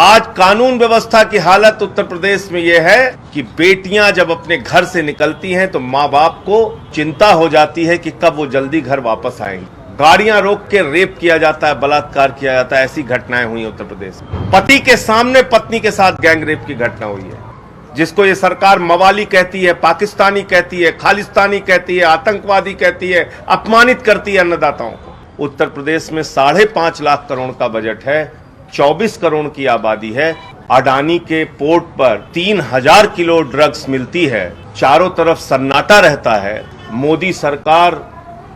आज कानून व्यवस्था की हालत उत्तर प्रदेश में यह है कि बेटियां जब अपने घर से निकलती हैं तो माँ बाप को चिंता हो जाती है कि कब वो जल्दी घर वापस आएंगे। गाड़ियां रोक के रेप किया जाता है, बलात्कार किया जाता है। ऐसी घटनाएं हुई उत्तर प्रदेश में। पति के सामने पत्नी के साथ गैंग रेप की घटना हुई है, जिसको ये सरकार मवाली कहती है, पाकिस्तानी कहती है, खालिस्तानी कहती है, आतंकवादी कहती है, अपमानित करती है अन्नदाताओं को। उत्तर प्रदेश में 5.5 लाख करोड़ का बजट है, 24 करोड़ की आबादी है। अडानी के पोर्ट पर 3000 किलो ड्रग्स मिलती है, चारों तरफ सन्नाटा रहता है। मोदी सरकार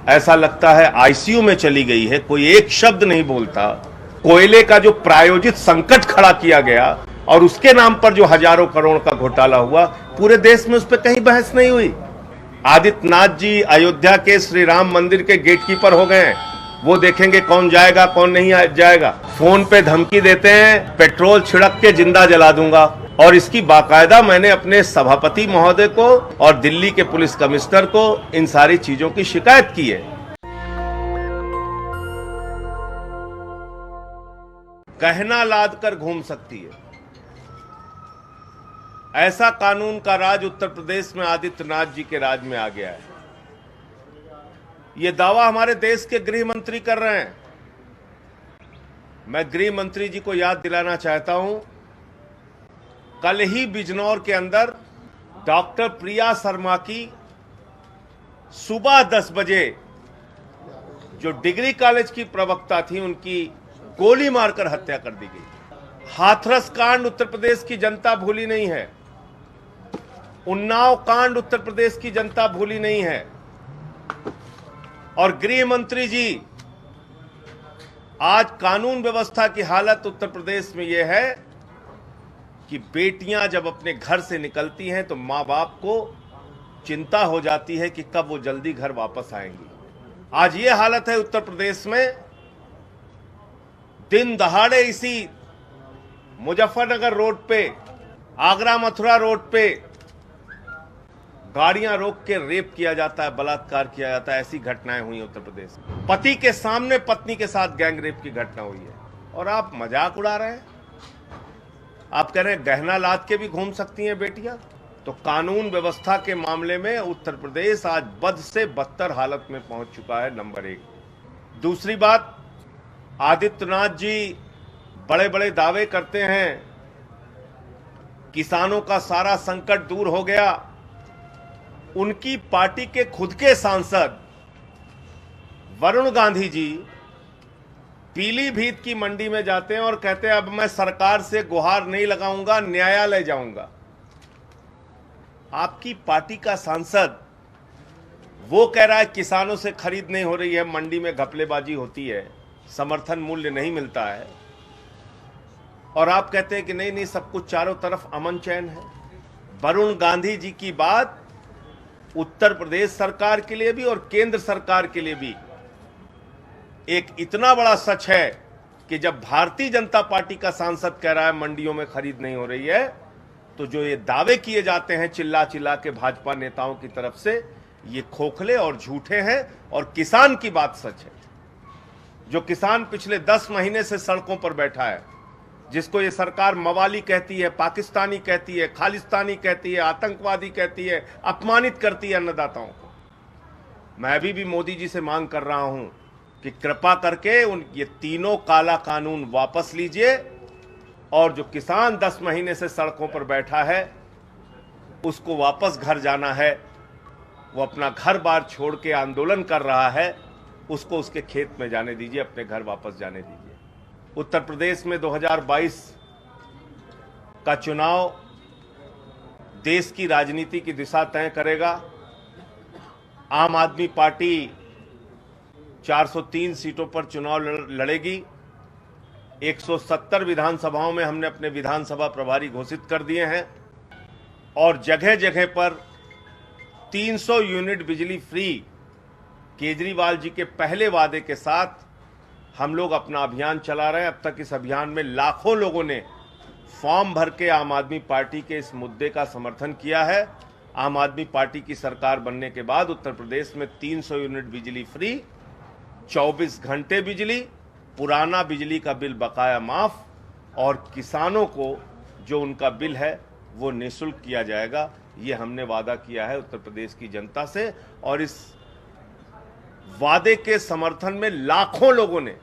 ऐसा लगता है आईसीयू में चली गई है, कोई एक शब्द नहीं बोलता। कोयले का जो प्रायोजित संकट खड़ा किया गया और उसके नाम पर जो हजारों करोड़ का घोटाला हुआ, पूरे देश में उस पर कहीं बहस नहीं हुई। आदित्यनाथ जी अयोध्या के श्री राम मंदिर के गेटकीपर हो गए हैं, वो देखेंगे कौन जाएगा कौन नहीं जाएगा। फोन पे धमकी देते हैं, पेट्रोल छिड़क के जिंदा जला दूंगा। और इसकी बाकायदा मैंने अपने सभापति महोदय को और दिल्ली के पुलिस कमिश्नर को इन सारी चीजों की शिकायत की है। गहना लाद कर घूम सकती है, ऐसा कानून का राज उत्तर प्रदेश में आदित्यनाथ जी के राज में आ गया है। ये दावा हमारे देश के गृह मंत्री कर रहे हैं। मैं गृह मंत्री जी को याद दिलाना चाहता हूं, कल ही बिजनौर के अंदर डॉक्टर प्रिया शर्मा की सुबह 10 बजे जो डिग्री कॉलेज की प्रवक्ता थी, उनकी गोली मारकर हत्या कर दी गई। हाथरस कांड उत्तर प्रदेश की जनता भूली नहीं है, उन्नाव कांड उत्तर प्रदेश की जनता भूली नहीं है। और गृह मंत्री जी, आज कानून व्यवस्था की हालत उत्तर प्रदेश में यह है कि बेटियां जब अपने घर से निकलती हैं तो मां बाप को चिंता हो जाती है कि कब वो जल्दी घर वापस आएंगी। आज ये हालत है उत्तर प्रदेश में। दिन दहाड़े इसी मुजफ्फरनगर रोड पे, आगरा मथुरा रोड पे गाड़ियां रोक के रेप किया जाता है, बलात्कार किया जाता है। ऐसी घटनाएं हुई उत्तर प्रदेश में। पति के सामने पत्नी के साथ गैंग रेप की घटना हुई है और आप मजाक उड़ा रहे हैं। आप कह रहे हैं गहना लाद के भी घूम सकती हैं बेटियां। तो कानून व्यवस्था के मामले में उत्तर प्रदेश आज बद से बदतर हालत में पहुंच चुका है, नंबर 1। दूसरी बात, आदित्यनाथ जी बड़े बड़े दावे करते हैं, किसानों का सारा संकट दूर हो गया। उनकी पार्टी के खुद के सांसद वरुण गांधी जी पीलीभीत की मंडी में जाते हैं और कहते हैं अब मैं सरकार से गुहार नहीं लगाऊंगा, न्यायालय जाऊंगा। आपकी पार्टी का सांसद वो कह रहा है किसानों से खरीद नहीं हो रही है, मंडी में घपलेबाजी होती है, समर्थन मूल्य नहीं मिलता है। और आप कहते हैं कि नहीं नहीं, सब कुछ चारों तरफ अमन चैन है। वरुण गांधी जी की बात उत्तर प्रदेश सरकार के लिए भी और केंद्र सरकार के लिए भी एक इतना बड़ा सच है कि जब भारतीय जनता पार्टी का सांसद कह रहा है मंडियों में खरीद नहीं हो रही है, तो जो ये दावे किए जाते हैं चिल्ला चिल्ला के भाजपा नेताओं की तरफ से, ये खोखले और झूठे हैं। और किसान की बात सच है। जो किसान पिछले 10 महीने से सड़कों पर बैठा है, जिसको ये सरकार मवाली कहती है, पाकिस्तानी कहती है, खालिस्तानी कहती है, आतंकवादी कहती है, अपमानित करती है अन्नदाताओं को, मैं अभी भी मोदी जी से मांग कर रहा हूं कि कृपा करके ये तीनों काला कानून वापस लीजिए। और जो किसान 10 महीने से सड़कों पर बैठा है, उसको वापस घर जाना है। वो अपना घर बार छोड़ के आंदोलन कर रहा है, उसको उसके खेत में जाने दीजिए, अपने घर वापस जाने दीजिए। उत्तर प्रदेश में 2022 का चुनाव देश की राजनीति की दिशा तय करेगा। आम आदमी पार्टी 403 सीटों पर चुनाव लड़ेगी। 170 विधानसभाओं में हमने अपने विधानसभा प्रभारी घोषित कर दिए हैं और जगह जगह पर 300 यूनिट बिजली फ्री, केजरीवाल जी के पहले वादे के साथ हम लोग अपना अभियान चला रहे हैं। अब तक इस अभियान में लाखों लोगों ने फॉर्म भर के आम आदमी पार्टी के इस मुद्दे का समर्थन किया है। आम आदमी पार्टी की सरकार बनने के बाद उत्तर प्रदेश में 300 यूनिट बिजली फ्री, 24 घंटे बिजली, पुराना बिजली का बिल बकाया माफ और किसानों को जो उनका बिल है वो निःशुल्क किया जाएगा। ये हमने वादा किया है उत्तर प्रदेश की जनता से, और इस वादे के समर्थन में लाखों लोगों ने,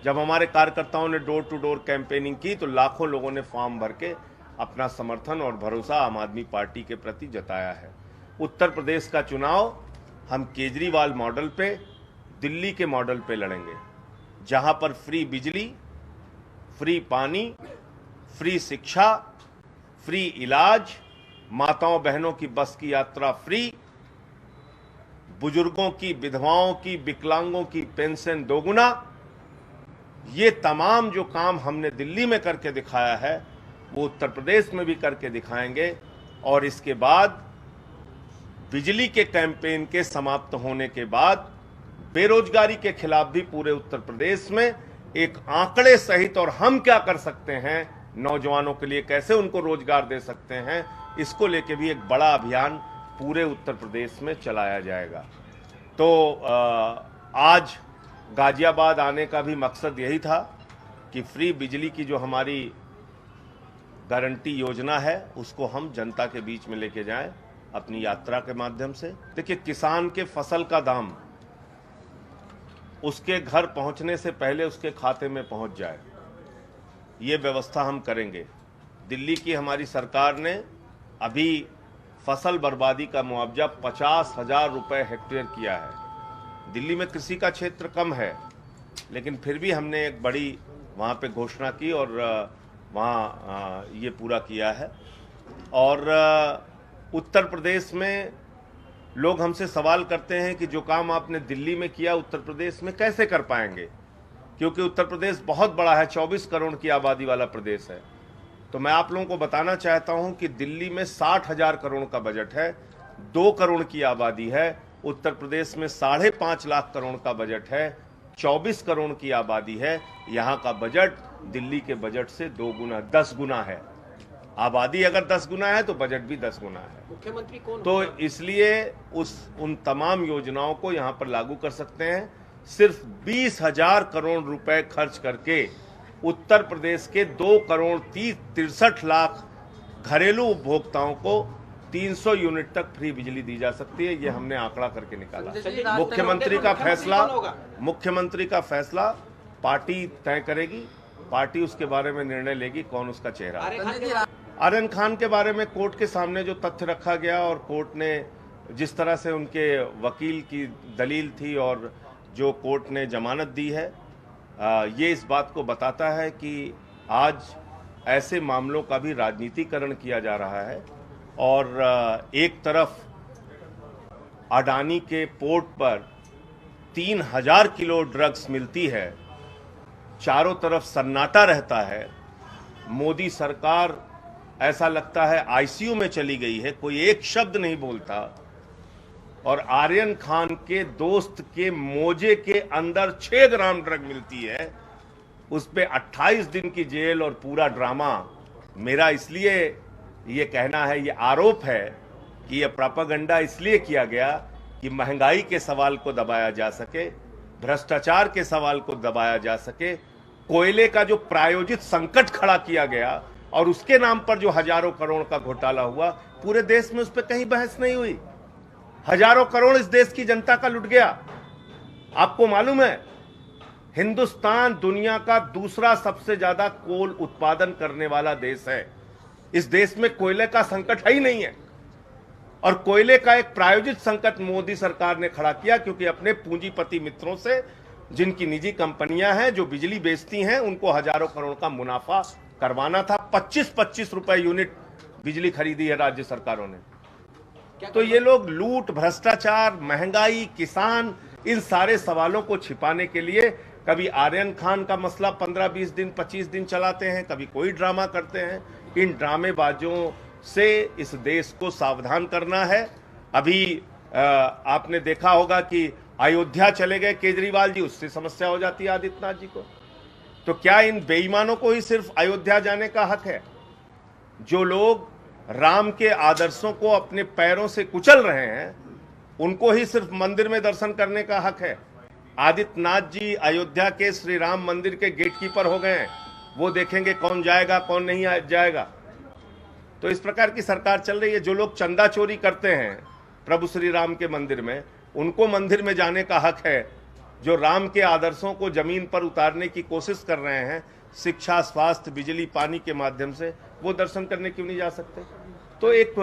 जब हमारे कार्यकर्ताओं ने डोर टू डोर कैंपेनिंग की तो लाखों लोगों ने फॉर्म भर के अपना समर्थन और भरोसा आम आदमी पार्टी के प्रति जताया है। उत्तर प्रदेश का चुनाव हम केजरीवाल मॉडल पे, दिल्ली के मॉडल पे लड़ेंगे, जहां पर फ्री बिजली, फ्री पानी, फ्री शिक्षा, फ्री इलाज, माताओं बहनों की बस की यात्रा फ्री, बुजुर्गों की, विधवाओं की, विकलांगों की पेंशन दोगुना, ये तमाम जो काम हमने दिल्ली में करके दिखाया है वो उत्तर प्रदेश में भी करके दिखाएंगे। और इसके बाद बिजली के कैंपेन के समाप्त होने के बाद बेरोजगारी के खिलाफ भी पूरे उत्तर प्रदेश में एक आंकड़े सहित, और हम क्या कर सकते हैं नौजवानों के लिए, कैसे उनको रोजगार दे सकते हैं, इसको लेके भी एक बड़ा अभियान पूरे उत्तर प्रदेश में चलाया जाएगा। तो आज गाजियाबाद आने का भी मकसद यही था कि फ्री बिजली की जो हमारी गारंटी योजना है उसको हम जनता के बीच में लेके जाएं अपनी यात्रा के माध्यम से। देखिए, किसान के फसल का दाम उसके घर पहुंचने से पहले उसके खाते में पहुंच जाए, ये व्यवस्था हम करेंगे। दिल्ली की हमारी सरकार ने अभी फसल बर्बादी का मुआवजा 50,000 रुपये हेक्टेयर किया है। दिल्ली में कृषि का क्षेत्र कम है, लेकिन फिर भी हमने एक बड़ी वहाँ पे घोषणा की और वहाँ ये पूरा किया है। और उत्तर प्रदेश में लोग हमसे सवाल करते हैं कि जो काम आपने दिल्ली में किया उत्तर प्रदेश में कैसे कर पाएंगे, क्योंकि उत्तर प्रदेश बहुत बड़ा है, 24 करोड़ की आबादी वाला प्रदेश है। तो मैं आप लोगों को बताना चाहता हूं कि दिल्ली में 60,000 करोड़ का बजट है, 2 करोड़ की आबादी है। उत्तर प्रदेश में 5.5 लाख करोड़ का बजट है, 24 करोड़ की आबादी है। यहाँ का बजट दिल्ली के बजट से 10 गुना है। आबादी अगर 10 गुना है तो बजट भी 10 गुना है। मुख्यमंत्री कौन? तो इसलिए उन तमाम योजनाओं को यहाँ पर लागू कर सकते हैं। सिर्फ 20,000 करोड़ रुपए खर्च करके उत्तर प्रदेश के 2 करोड़ 63 लाख घरेलू उपभोक्ताओं को 300 यूनिट तक फ्री बिजली दी जा सकती है। ये हमने आंकड़ा करके निकाला। मुख्यमंत्री का फैसला पार्टी तय करेगी, पार्टी उसके बारे में निर्णय लेगी कौन उसका चेहरा है। आर्यन खान के बारे में कोर्ट के सामने जो तथ्य रखा गया और कोर्ट ने जिस तरह से उनके वकील की दलील थी और जो कोर्ट ने जमानत दी है, ये इस बात को बताता है कि आज ऐसे मामलों का भी राजनीतिकरण किया जा रहा है। और एक तरफ अडानी के पोर्ट पर 3,000 किलो ड्रग्स मिलती है, चारों तरफ सन्नाटा रहता है, मोदी सरकार ऐसा लगता है आईसीयू में चली गई है, कोई एक शब्द नहीं बोलता। और आर्यन खान के दोस्त के मोजे के अंदर 6 ग्राम ड्रग मिलती है, उस पे 28 दिन की जेल और पूरा ड्रामा। मेरा इसलिए ये कहना है, ये आरोप है कि ये प्रोपेगेंडा इसलिए किया गया कि महंगाई के सवाल को दबाया जा सके, भ्रष्टाचार के सवाल को दबाया जा सके, कोयले का जो प्रायोजित संकट खड़ा किया गया और उसके नाम पर जो हजारों करोड़ का घोटाला हुआ, पूरे देश में उस पर कहीं बहस नहीं हुई। हजारों करोड़ इस देश की जनता का लुट गया। आपको मालूम है, हिंदुस्तान दुनिया का दूसरा सबसे ज्यादा कोल उत्पादन करने वाला देश है। इस देश में कोयले का संकट है ही नहीं है। और कोयले का एक प्रायोजित संकट मोदी सरकार ने खड़ा किया, क्योंकि अपने पूंजीपति मित्रों से, जिनकी निजी कंपनियां हैं जो बिजली बेचती हैं, उनको हजारों करोड़ का मुनाफा करवाना था। 25-25 रुपए यूनिट बिजली खरीदी है राज्य सरकारों ने। तो ये लोग लूट, भ्रष्टाचार, महंगाई, किसान, इन सारे सवालों को छिपाने के लिए कभी आर्यन खान का मसला 15-20 दिन, 25 दिन चलाते हैं, कभी कोई ड्रामा करते हैं। इन ड्रामेबाजों से इस देश को सावधान करना है। अभी आपने देखा होगा कि अयोध्या चले गए केजरीवाल जी, उससे समस्या हो जाती है आदित्यनाथ जी को। तो क्या इन बेईमानों को ही सिर्फ अयोध्या जाने का हक है? जो लोग राम के आदर्शों को अपने पैरों से कुचल रहे हैं, उनको ही सिर्फ मंदिर में दर्शन करने का हक है। आदित्यनाथ जी अयोध्या के श्री राम मंदिर के गेटकीपर हो गए हैं। वो देखेंगे कौन जाएगा कौन नहीं जाएगा। तो इस प्रकार की सरकार चल रही है। जो लोग चंदा चोरी करते हैं प्रभु श्री राम के मंदिर में, उनको मंदिर में जाने का हक है। जो राम के आदर्शों को जमीन पर उतारने की कोशिश कर रहे हैं शिक्षा, स्वास्थ्य, बिजली, पानी के माध्यम से, वो दर्शन करने क्यों नहीं जा सकते? तो एक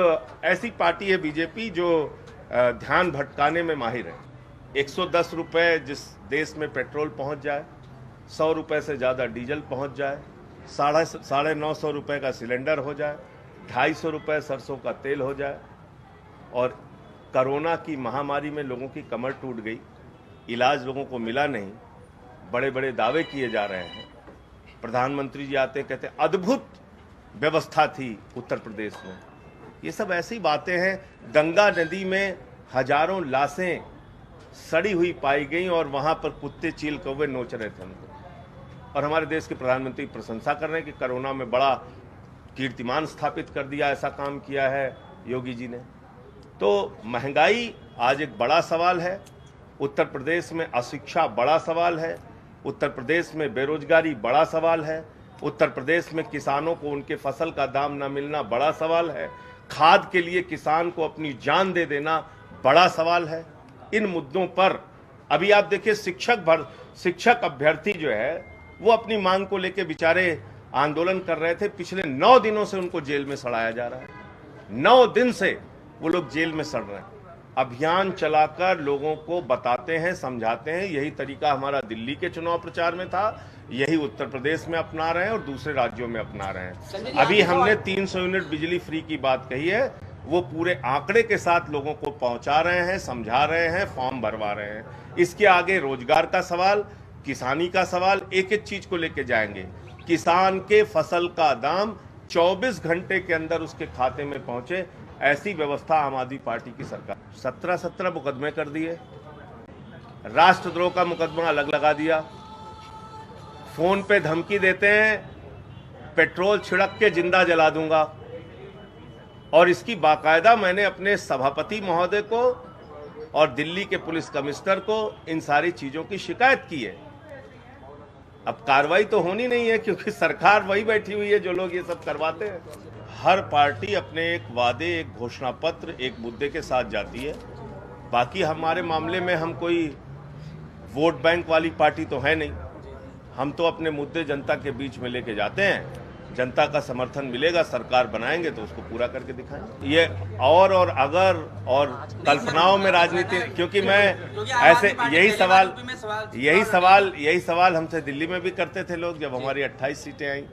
ऐसी पार्टी है बीजेपी जो ध्यान भटकाने में माहिर है। 110 रुपए जिस देश में पेट्रोल पहुंच जाए, 100 रुपए से ज़्यादा डीजल पहुंच जाए, 950 रुपए का सिलेंडर हो जाए, 250 रुपए सरसों का तेल हो जाए, और कोरोना की महामारी में लोगों की कमर टूट गई, इलाज लोगों को मिला नहीं, बड़े बड़े दावे किए जा रहे हैं। प्रधानमंत्री जी आते कहते अद्भुत व्यवस्था थी उत्तर प्रदेश में। ये सब ऐसी बातें हैं। गंगा नदी में हजारों लाशें सड़ी हुई पाई गई और वहां पर कुत्ते, चील, कौवे नोच रहे थे उनको, और हमारे देश के प्रधानमंत्री प्रशंसा कर रहे हैं कि कोरोना में बड़ा कीर्तिमान स्थापित कर दिया, ऐसा काम किया है योगी जी ने। तो महंगाई आज एक बड़ा सवाल है, उत्तर प्रदेश में अशिक्षा बड़ा सवाल है, उत्तर प्रदेश में बेरोजगारी बड़ा सवाल है, उत्तर प्रदेश में किसानों को उनके फसल का दाम न मिलना बड़ा सवाल है, खाद के लिए किसान को अपनी जान दे देना बड़ा सवाल है। इन मुद्दों पर अभी आप देखिए शिक्षक अभ्यर्थी जो है वो अपनी मांग को लेकर बेचारे आंदोलन कर रहे थे। पिछले 9 दिनों से उनको जेल में सड़ाया जा रहा है। 9 दिन से वो लोग जेल में सड़ रहे हैं। अभियान चलाकर लोगों को बताते हैं, समझाते हैं। यही तरीका हमारा दिल्ली के चुनाव प्रचार में था, यही उत्तर प्रदेश में अपना रहे हैं और दूसरे राज्यों में अपना रहे हैं। अभी हमने 300 यूनिट बिजली फ्री की बात कही है, वो पूरे आंकड़े के साथ लोगों को पहुंचा रहे हैं, समझा रहे हैं, फॉर्म भरवा रहे हैं। इसके आगे रोजगार का सवाल, किसानी का सवाल, एक एक चीज को लेके जाएंगे। किसान के फसल का दाम 24 घंटे के अंदर उसके खाते में पहुंचे, ऐसी व्यवस्था आम आदमी पार्टी की सरकार। 17 मुकदमे कर दिए, राष्ट्रद्रोह का मुकदमा अलग लगा दिया, फोन पे धमकी देते हैं पेट्रोल छिड़क के जिंदा जला दूंगा, और इसकी बाकायदा मैंने अपने सभापति महोदय को और दिल्ली के पुलिस कमिश्नर को इन सारी चीजों की शिकायत की है। अब कार्रवाई तो होनी नहीं है क्योंकि सरकार वही बैठी हुई है जो लोग ये सब करवाते हैं। हर पार्टी अपने एक वादे, एक घोषणा पत्र, एक मुद्दे के साथ जाती है। बाकी हमारे मामले में हम कोई वोट बैंक वाली पार्टी तो है नहीं। हम तो अपने मुद्दे जनता के बीच में लेके जाते हैं, जनता का समर्थन मिलेगा, सरकार बनाएंगे तो उसको पूरा करके दिखाएंगे। ये और अगर और कल्पनाओं में राजनीति, क्योंकि मैं ऐसे यही सवाल हमसे दिल्ली में भी करते थे लोग, जब हमारी 28 सीटें आई,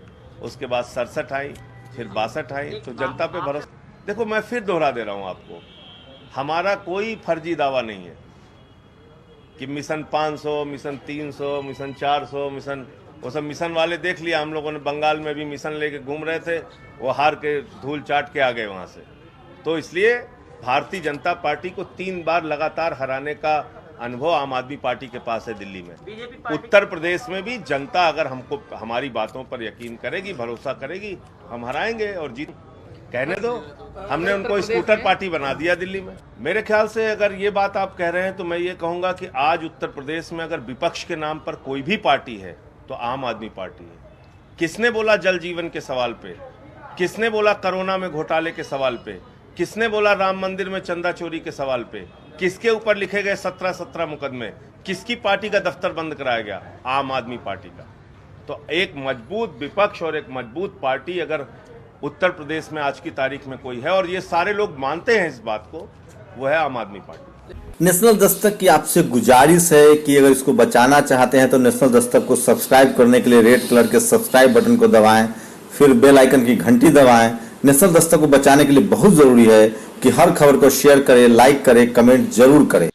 उसके बाद 67 आई, फिर 62 आई, तो जनता पे भरोसा। देखो, मैं फिर दोहरा दे रहा हूं आपको, हमारा कोई फर्जी दावा नहीं है कि मिशन 500, मिशन 300, मिशन 400, मिशन, वो सब मिशन वाले देख लिया हम लोगों ने। बंगाल में भी मिशन लेके घूम रहे थे, वो हार के धूल चाट के आ गए वहां से। तो इसलिए भारतीय जनता पार्टी को 3 बार लगातार हराने का अनुभव आम आदमी पार्टी के पास है दिल्ली में। उत्तर प्रदेश में भी जनता अगर हमको हमारी बातों पर यकीन करेगी, भरोसा करेगी, हम हराएंगे और जीत। कहने दो, हमने उनको स्कूटर पार्टी बना दिया दिल्ली में। मेरे ख्याल से अगर ये बात आप कह रहे हैं तो मैं ये कहूंगा कि आज उत्तर प्रदेश में अगर विपक्ष के नाम पर कोई भी पार्टी है तो आम आदमी पार्टी है। किसने बोला जल जीवन के सवाल पे? किसने बोला कोरोना में घोटाले के सवाल पे? किसने बोला राम मंदिर में चंदा चोरी के सवाल पे? किसके ऊपर लिखे गए 17 मुकदमे? किसकी पार्टी का दफ्तर बंद कराया गया? आम आदमी पार्टी का। तो एक मजबूत विपक्ष और एक मजबूत पार्टी अगर उत्तर प्रदेश में आज की तारीख में कोई है, और ये सारे लोग मानते हैं इस बात को, वो है आम आदमी पार्टी। नेशनल दस्तक की आपसे गुजारिश है कि अगर इसको बचाना चाहते हैं तो नेशनल दस्तक को सब्सक्राइब करने के लिए रेड कलर के सब्सक्राइब बटन को दबाएं, फिर बेल आइकन की घंटी दबाएं। नेशनल दस्तक को बचाने के लिए बहुत जरूरी है कि हर खबर को शेयर करें, लाइक करें, कमेंट जरूर करें।